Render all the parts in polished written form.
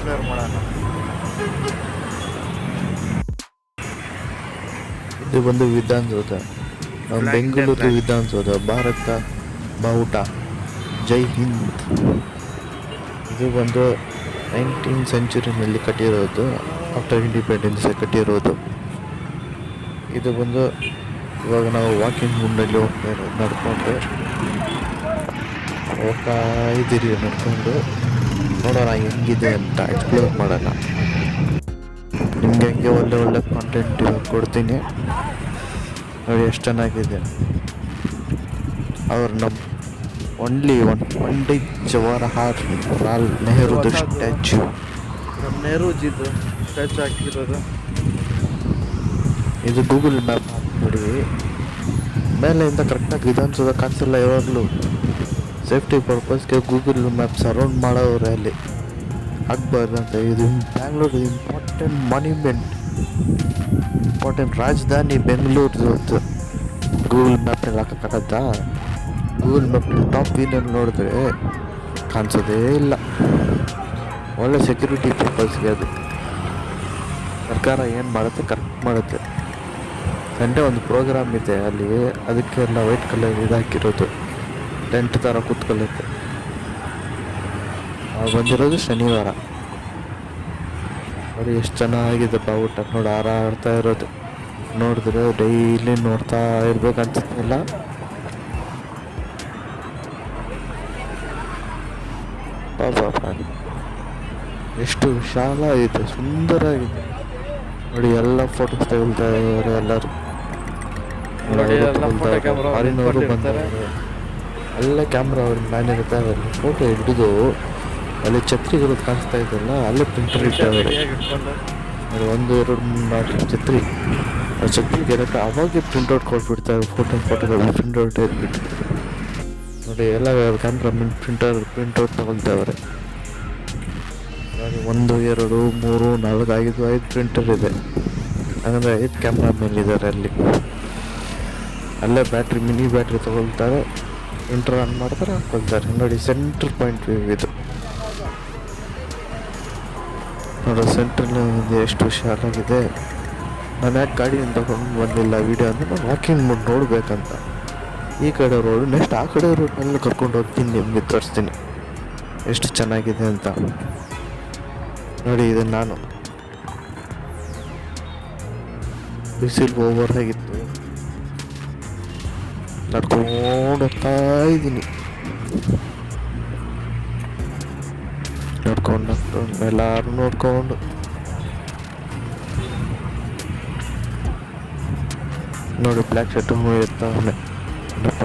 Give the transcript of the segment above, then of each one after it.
Explore ಮಾಡೋಣ. ಇದು ಬಂದು ವಿಧಾನಸೌಧ, ಬೆಂಗಳೂರು ವಿಧಾನಸೌಧ, ಭಾರತ ಬಾವುಟ, ಜೈ ಹಿಂದ್. ಇದು ಬಂದು 19th ಸೆಂಚುರಿನಲ್ಲಿ ಕಟ್ಟಿರೋದು, ಆಫ್ಟರ್ ಇಂಡಿಪೆಂಡೆನ್ಸ್ ಕಟ್ಟಿರೋದು. ಇದು ಬಂದು ಇವಾಗ ನಾವು ವಾಕಿಂಗ್ ಮುಂಡಲ್ಲಿ ಹೋಗ್ತಾ ಇರೋದು, ನಡ್ಕೊಂಡು ಹೋಗ್ತಾ ಇದ್ದೀರಿ. ನಡ್ಕೊಂಡು ನೋಡೋಣ ಹೆಂಗಿದೆ ಅಂತ ಎಕ್ಸ್ಪ್ಲೋರ್ ಮಾಡೋಣ. ನಿಮ್ಗೆ ಹೆಂಗೆ ಒಳ್ಳೆ ಒಳ್ಳೆ ಕಾಂಟೆಂಟ್ ಕೊಡ್ತೀನಿ ನೋಡಿ, ಎಷ್ಟು ಚೆನ್ನಾಗಿದೆ. ಅವ್ರು ನಮ್ಮ ಪಂಡಿತ್ ಜವಾಹರಲಾಲ್ ನೆಹರು ಸ್ಟ್ಯಾಚ್ಯೂ, ನೆಹರೂಜಿದು ಸ್ಟ್ಯಾಚು ಹಾಕಿರೋದು. ಇದು ಗೂಗಲ್ ಮ್ಯಾಪ್ ನೋಡಿ, ಮೇಲೆಯಿಂದ ಕರೆಕ್ಟಾಗಿ ವಿಧಾನಸೌಧ ಕಾಣಿಸಲ್ಲ. ಯಾವಾಗಲೂ ಸೇಫ್ಟಿ ಪರ್ಪಸ್ಗೆ ಗೂಗಲ್ ಮ್ಯಾಪ್ ಸರೌಂಡ್ ಮಾಡೋವ್ರೆ ಅಲ್ಲಿ ಆಗ್ಬಾರ್ದಂತ. ಇದು ಬ್ಯಾಂಗ್ಳೂರು ಇಂಪಾರ್ಟೆಂಟ್ ಮಾನ್ಯುಮೆಂಟ್, ಇಂಪಾರ್ಟೆಂಟ್ ರಾಜಧಾನಿ ಬೆಂಗಳೂರು ಅಂತ ಗೂಗಲ್ ಮ್ಯಾಪ್ನಲ್ಲಿ ಹಾಕೋಕ್ಕಾಗತ್ತಾ? ಗೂಗಲ್ ಮ್ಯಾಪ್ನಲ್ಲಿ ಟಾಪ್ ವ್ಯೂನಲ್ಲಿ ನೋಡಿದ್ರೆ ಕಾಣಿಸೋದೇ ಇಲ್ಲ. ಒಳ್ಳೆ ಸೆಕ್ಯೂರಿಟಿ ಪರ್ಪಸ್ಗೆ ಅದು ಸರ್ಕಾರ ಏನು ಮಾಡುತ್ತೆ ಕರೆಕ್ಟ್ ಮಾಡುತ್ತೆ. ಸಂಡೇ ಒಂದು ಪ್ರೋಗ್ರಾಮ್ ಇದೆ ಅಲ್ಲಿ, ಅದಕ್ಕೆಲ್ಲ ವೈಟ್ ಕಲರ್ ಇದು ಹಾಕಿರೋದು, ಟೆಂಟ್ ಥರ ಕೂತ್ಕೊಳ್ಳುತ್ತೆ. ಬಂದಿರೋದು ಶನಿವಾರ. ನೋಡಿ ಎಷ್ಟು ಚೆನ್ನಾಗಿದೆ ಬಾವುಟ ನೋಡಿ, ಹಾರಾಡ್ತಾ ಇರೋದು ನೋಡಿದ್ರೆ ಡೈಲಿ ನೋಡ್ತಾ ಇರ್ಬೇಕನ್ಸುತ್ತಿಲ್ಲ. ಎಷ್ಟು ವಿಶಾಲ ಇದೆ, ಸುಂದರ ಆಗಿದೆ ನೋಡಿ. ಎಲ್ಲ ಫೋಟೋಸ್ ತಗೊಳ್ತಾ ಇದ್ದಾರೆ ಎಲ್ಲರೂ, ಫಾರಿನವರು ಬಂದರೆ ಎಲ್ಲ ಕ್ಯಾಮ್ರಾ ಅವ್ರ ಮ್ಯಾನ್ ಇರ್ತಾರೆ. ಫೋಟೋ ಹಿಡಿದು ಅಲ್ಲಿ ಛತ್ರಿಗಳು ಕಾಣಿಸ್ತಾ ಇದ್ದಲ್ಲ, ಅಲ್ಲೇ ಪ್ರಿಂಟರ್ ಇಟ್ಟಿದ್ದಾರೆ. 1, 2, 3, 4 ಛತ್ರಿ, ಆ ಛತ್ರಿಗೆ ಏನಕ್ಕೆ ಅವಾಗೆ ಪ್ರಿಂಟ್ಔಟ್ ಕೊಟ್ಬಿಡ್ತಾರೆ. ಫೋಟೋಗಳು ಪ್ರಿಂಟ್ಔಟ್ ಇಟ್ಬಿಟ್ಟು ನೋಡಿ, ಎಲ್ಲ ಕ್ಯಾಮ್ರಾ ಪ್ರಿಂಟ್ಔಟ್ ತಗೊಳ್ತಾವ್ರೆ ನೋಡಿ. 1, 2, 3, 4, 5 ಪ್ರಿಂಟರ್ ಇದೆ, ಹಾಗಂದರೆ 5 ಕ್ಯಾಮ್ರಾ ಮೇಲಿದ್ದಾರೆ ಅಲ್ಲಿ. ಅಲ್ಲೇ ಮಿನಿ ಬ್ಯಾಟ್ರಿ ತಗೊಳ್ತಾರೆ, ಪ್ರಿಂಟರ್ ಆನ್ ಮಾಡ್ತಾರೆ, ಹಾಕೊಳ್ತಾರೆ ನೋಡಿ. ಸೆಂಟ್ರ್ ಪಾಯಿಂಟ್ ವ್ಯೂ ಇದು ನೋಡೋ, ಸೆಂಟ್ರಲ್ಲಿ ಎಷ್ಟು ಹುಷಾರಾಗಿದೆ. ನಾನು ಯಾಕೆ ಗಾಡಿಯನ್ನು ತಗೊಂಡು ಬಂದಿಲ್ಲ ವೀಡಿಯೋ ಅಂದರೆ, ನಾನು ವಾಕಿಂಗ್ ಮಾಡಿ ನೋಡಬೇಕಂತ. ಈ ಕಡೆ ರೋಡು, ನೆಕ್ಸ್ಟ್ ಆ ಕಡೆ ರೋಡ್ನಲ್ಲಿ ಕರ್ಕೊಂಡು ಹೋಗ್ತೀನಿ, ನಿಮಗೆ ತೋರಿಸ್ತೀನಿ ಎಷ್ಟು ಚೆನ್ನಾಗಿದೆ ಅಂತ ನೋಡಿ. ಇದು ನಾನು ಬಿಸಿಲು ಓವರ್ ಆಗಿತ್ತು, ನಡ್ಕೊಂಡು ಹೋಗ್ತಾ ಇದ್ದೀನಿ. ನೋಡ್ಕೊಂಡು ಎಲ್ಲರೂ ನೋಡ್ಕೊಂಡು ನೋಡಿ, ಬ್ಲ್ಯಾಕ್ ಶರ್ಟ್ ಇರ್ತಾವನೆ.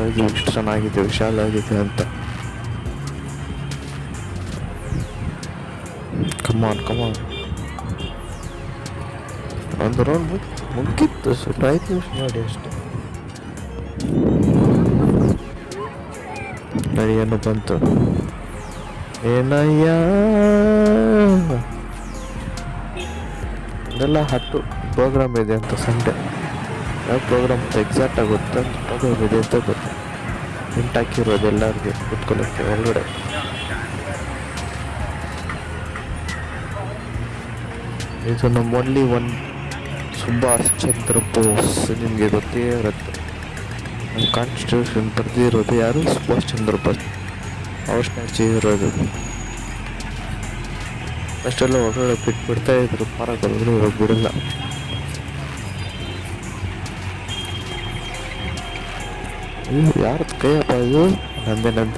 ಇದು ಇಷ್ಟು ಚೆನ್ನಾಗಿದೆ, ವಿಶಾಲ ಆಗಿದೆ ಅಂತ. ಕಮಾನ್ ಒಂದು ರೌಂಡ್ ಮುಗಿತ್ತು, ಸುಟ್ಟು 5 ನಿಮಿಷ ನೋಡಿ ಅಷ್ಟೆ. ನೋಡಿ ಏನು ಬಂತು, ಏನಯ್ಯ ಇದೆಲ್ಲ ಹತ್ತು ಪ್ರೋಗ್ರಾಮ್ ಇದೆ ಅಂತ. ಸಂಡೇ ಯಾವ ಪ್ರೋಗ್ರಾಮ್ ಅಂತ ಎಕ್ಸಾಕ್ಟ್ ಆಗುತ್ತೆ, ಪ್ರೋಗ್ರಾಮ್ ಇದೆ ಅಂತ ಗೊತ್ತು. ಪ್ರಿಂಟ್ ಹಾಕಿರೋದು ಎಲ್ಲರಿಗೆ ಕೂತ್ಕೊಳ್ಳೋಕ್ಕೆ ಒಳಗಡೆ. ಇದು ನಮ್ಮ ಓನ್ಲಿ ಒನ್ ಸುಭಾಷ್ ಚಂದ್ರ ಬೋಸ್, ನಿಮಗೆ ಗೊತ್ತೇ ಇರುತ್ತೆ. ನಮ್ಮ ಕಾನ್ಸ್ಟಿಟ್ಯೂಷನ್ ಬರೆದಿರೋದು ಯಾರು? ಸುಭಾಷ್ ಚಂದ್ರ ಬೋಸ್. ಅವ್ರ ಸ್ಟ್ಯಾಚ್ಯೂ ಇರೋದು. ಅಷ್ಟೆಲ್ಲ ಹೊರಗಡೆ ಬಿಡ್ತಾ ಇದ್ರು, ಪಾರ್ಕ್ ಒಳಗಡೆ ಇವಾಗ ಬಿಡಲ್ಲ. ಯಾರದ್ದು ಕೈಯಪ್ಪ ಇದು? ನಂದೆ ನನ್ನ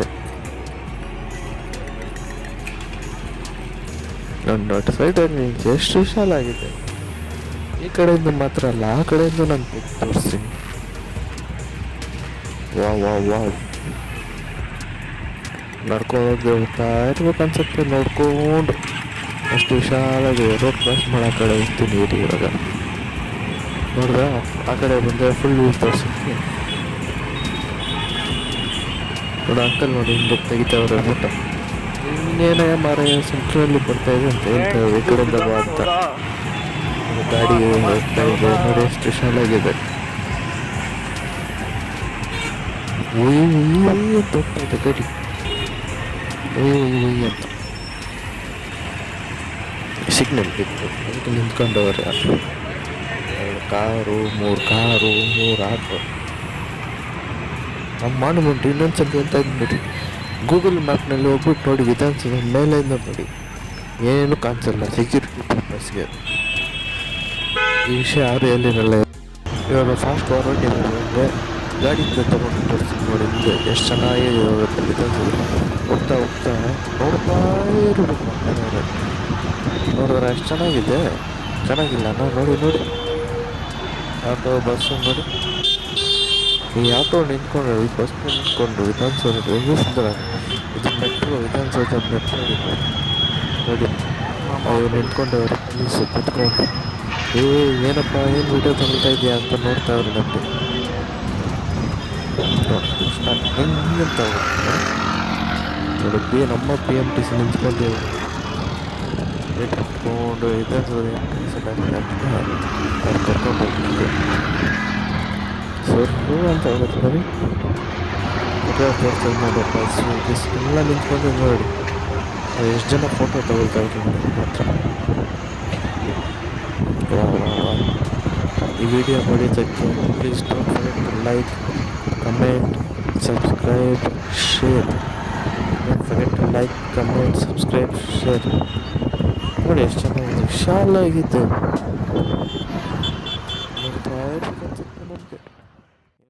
ಸೈಡಲ್ಲಿ ಎಷ್ಟು ವಿಶಾಲ ಆಗಿದೆ. ಈ ಕಡೆಯಿಂದ ಮಾತ್ರ ಅಲ್ಲ, ಆ ಕಡೆಯಿಂದ ನಾನು ತೋರಿಸ್ತೀನಿ. ವಾವ್ ನಡ್ಕೊಂಡು ಹೋಗ್ತಾ ಇರ್ಬೇಕನ್ಸುತ್ತೆ, ನೋಡ್ಕೊಂಡು ಅಷ್ಟು ವಿಶಾಲಾಗಿ ರೋಡ್ ಕ್ರಾಸ್ ಮಾಡೋ ಕಡೆ ಹೋಗ್ತೀನಿ. ಇವಾಗ ನೋಡಿದ್ರೆ ಆ ಕಡೆ ಬಂದರೆ ಫುಲ್ ವ್ಯೂ ತೋರಿಸುತ್ತೆ. ನೋಡಿ ಅಂಕಲ್ ನೋಡಿ ಹಿಂಗೆ ತೆಗಿತಾವ್ರೆ ಊಟ. ಇನ್ನೇನೇ ಮಾರ ಸೆಂಟ್ರಲ್ಲಿ ಬರ್ತಾ ಇದೆ ಅಂತ ಹೇಳ್ತಾರೆ, ಈ ಕಡೆಯಿಂದ ಬಾ ಅಂತ. ಗಾಡಿ ಹೋಗ್ತಾ ಇದೆ ನೋಡಿ, ಎಷ್ಟು ವಿಶಾಲಾಗಿದೆ. ಅಂತ ಹೋಗ್ತಾ ಇದೆ ಗಾಡಿ, ಅಂತ ಸಿಗ್ನಲ್ ಬಿತ್ತು ಅದಕ್ಕೆ ನಿಂತ್ಕೊಂಡವ್ರೆ. 2 ಕಾರು, 3 ಕಾರು, 3 ಆಟೋ. ನಮ್ಮ ಮಾಡ್ಬಿಟ್ಟು ಇನ್ನೊಂದ್ಸತಿ ಅಂತ ಇದ್ಬಿಟ್ಟು ಗೂಗಲ್ ಮ್ಯಾಪ್ನಲ್ಲಿ ಹೋಗ್ಬಿಟ್ಟು ನೋಡಿ, ವಿಧಾನಸೌಧ ಮೇಲಿಂದ ನೋಡಿ ಏನು ಕಾಣಿಸಲ್ಲ ಸೆಕ್ಯೂರಿಟಿ ಪರ್ಪಸ್ಗೆ. ಈ ವಿಷಯ ಯಾರು ಹೇಳಿರಲ್ಲ. ಇವಾಗ ಫಾಸ್ಟ್ ಫಾರ್ವರ್ಡ್ ಅಂದರೆ ಗಾಡಿಯಿಂದ ತೊಗೊಂಡು ತೋರಿಸ್ತೀನಿ ನೋಡಿ, ಹಿಂದೆ ಎಷ್ಟು ಚೆನ್ನಾಗಿ ವಿಧಾನಸೌಧ ಹೋಗ್ತಾ ಹೋಗ್ತಾ ನೋಡ್ತಾ ಇರಬೇಕು. ನೋಡಿದ್ರೆ ಎಷ್ಟು ಚೆನ್ನಾಗಿದೆ, ಚೆನ್ನಾಗಿಲ್ಲ ನಾವು ನೋಡಿ ನೋಡಿ. ಆಟೋ ಬಸ್ಸು ನೋಡಿ, ಈ ಆಟೋ ನಿಂತ್ಕೊಂಡ್ರೆ ಈ ಬಸ್ ನಿಂತ್ಕೊಂಡು ವಿಧಾನಸೌಧ ಹೆಂಗೂ ಸುಂದರ. ಇದು ಮೆಟ್ರೋ, ವಿಧಾನಸೌಧ ಮೆಟ್ರೋ ನೋಡಿ. ಅವ್ರು ನಿಂತ್ಕೊಂಡವ್ರು ಪೊಲೀಸು ಕುತ್ಕೊಂಡು, ಏನಪ್ಪ ಏನು ವಿಡಿಯೋ ತಗೊಳ್ತಾ ಇದೆಯಾ ಅಂತ ನೋಡ್ತಾ ಇದ್ರು ನಮಗೆ. ಹೆಂಗಂತ ನೋಡಿ, ನಮ್ಮ PMTC ನಿಂತ್ಕೊಂಡೇವು ಕಟ್ಕೊಂಡು ವಿಧಾನಸೌಧ ಅವ್ರು ಕರ್ಕೊಂಡು ಹೋಗ್ತಿದ್ದೆ ಸೊರ್ರು ಅಂತ ಹೋಗುತ್ತೆ ನೋಡಿ. ತೋರಿಸ್ತದೆ ನೋಡಪ್ಪ, ಎಲ್ಲ ನಿಂತ್ಕೊಂಡು ನೋಡಿ ಎಷ್ಟು ಜನ ಫೋಟೋ ತಗೊಳ್ತಾ ಇದ್ರು ನೋಡಿ ಮಾತ್ರ. ಈ ವಿಡಿಯೋ ನೋಡಿದ್ದಕ್ಕೆ please don't forget to like, comment, subscribe, share. Don't forget to like, comment, subscribe, share. ನೋಡಿ ಎಷ್ಟು ಚೆನ್ನಾಗಿದೆ, ವಿಶಾಲಾಗಿತ್ತು.